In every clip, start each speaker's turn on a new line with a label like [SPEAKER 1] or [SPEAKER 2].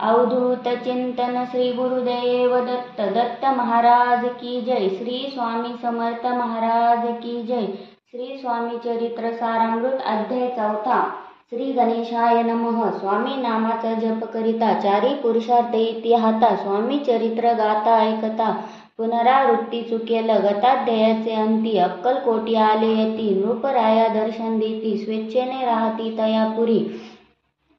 [SPEAKER 1] अवधूत चिंतन श्री गुरुदेव दत्त दत्त महाराज की जय। श्री स्वामी समर्थ महाराज की जय। श्री स्वामी चरित्र सारामृत अध्याय 4। श्री गणेशाय नमः। स्वामी नामाचा जप करिता चारी पुरुषार्थ येती हाता। स्वामी चरित्र गाता ऐकता पुनरावृत्ती चुकेल गताध्यायाचे अंती। अक्कलकोटी आले यती नृपराया दर्शन देती। स्वेच्छेने राहती तयापुरी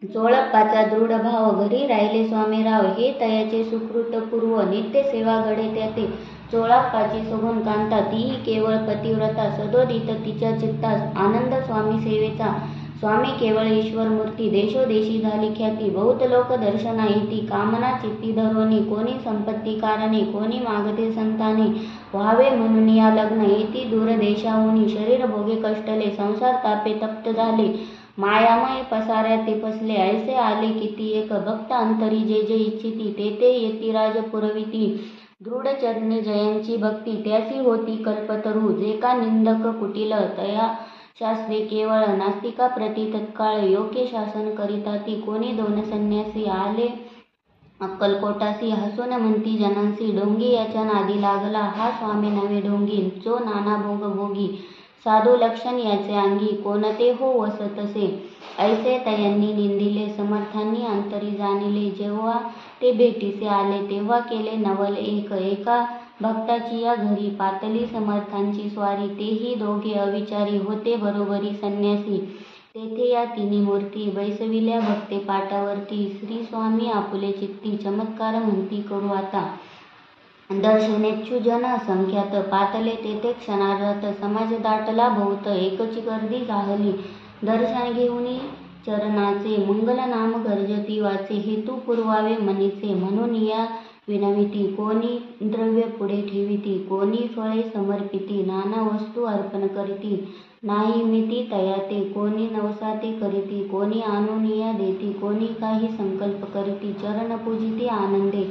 [SPEAKER 1] चोळप्पाचा दृढ भाव। घरी राहिले स्वामीराव हे तयाचे सुकृत पूर्व। नित्य सेवा घडे त्याते चोळप्पाची सगुण कांता। तीही केवळ पतिव्रता सदोदित तिच्या चित्तास आनंद स्वामी सेवेचा। स्वामी केवळ ईश्वर मूर्ती देशोदेशी झाली ख्याती। बहुत लोक दर्शना येती कामना चित्ती धरोनी। कोणी संपत्ती कारणे कोणी मागते संताने व्हावे म्हणून या लग्न येती दूर देशाहुनी। शरीर भोगे कष्टले संसार तापे तप्त झाले मायामय पसाऱ्याते फसले। ऐसे आले किती एक भक्त अंतरी जे जे इच्छिती ते ते येती राज पुरविती। दृढ चरणी जयांची भक्ती त्यासी होती कल्पतरू। जे का निंदक कुटिल तया शास्त्री केवळ नास्तिका प्रति तत्काळ योग्य शासन करिता ती। कोणी दोन संन्यासी आले अक्कलकोटासी हसून म्हणती जनांसी। ढोंगी याच्या नादी लागला हा स्वामी नवे ढोंगी। जो नाना भोग भोगी साधू लक्षण याचे अंगी। कोणते हो वसतसे ऐसे तयांनी निंदिले समर्थांनी अंतरी जाणिले। जेव्हा ते भेटीसे आले तेव्हा केले नवल एक। एका भक्ताची या घरी पातली समर्थांची स्वारी। तेही दोघे अविचारी होते बरोबरी संन्यासी। तेथे या तिन्ही मूर्ती बैसविल्या भक्ते पाटावरती। श्री स्वामी आपुले चित्ती चमत्कार म्हणती करू आता। दर्शनेच्छू जन असंख्यात पातले तेथे क्षणार्धात। समाज दाटला बहुत एकची गर्दी जाहली दर्शन घेऊनी चरणाचे। मंगल नाम गर्जती वाचे हेतू पुरवावे मनीचे। म्हणून या विनविती कोणी द्रव्य पुढे ठेविती कोणी फळे समर्पिती। नाना वस्तू अर्पण करीती नाही मिती तयाते। कोणी नवसाते करीती कोणी आणून या देती कोणी काही संकल्प करीती। चरण पूजिती आनंदे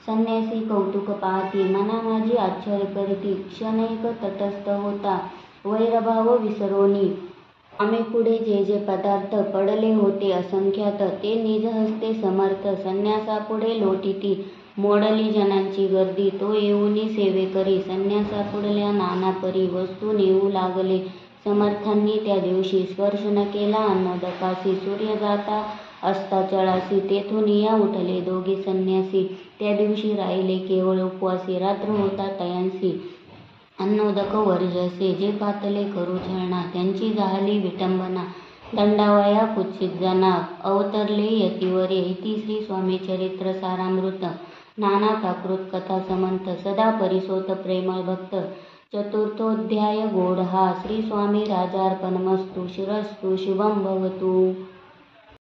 [SPEAKER 1] संन्यासी कौतुक पाहती मना माझी आश्चर्य करीती। क्षणैक तटस्थ होता वैरभाव विसरोनी। आम्ही पुढे जे जे पदार्थ पडले होते असंख्यात ते निज हस्ते समर्थ संन्यासापुढे लोटीती। मोडली जनांची गर्दी तो येऊनी सेवे करी। संन्यासापुढल्या नाना परी वस्तू नेऊ लागले समर्थांनी त्या दिवशी। स्पर्श न केला अन्नोदकासी सूर्य जाता अस्ताचळासी। तेथून या उठले दोघे संन्यासी त्या दिवशी राहिले केवळ उपवासी। रात्र होता तयांसी अन्नोदक वर्जसे। जे पातले करू छळणा त्यांची झाली विटंबना। दंडावया कुत्सित जना अवतरले यतीवरे। इति श्री स्वामी चरित्र सारामृत। नाना प्राकृत कथा समंत सदा परिसोत प्रेमळ भक्त। चतुर्थोध्याय गोड हा। श्री स्वामी राजार्पणमस्तु। शिरस्तु शुभम भवतु।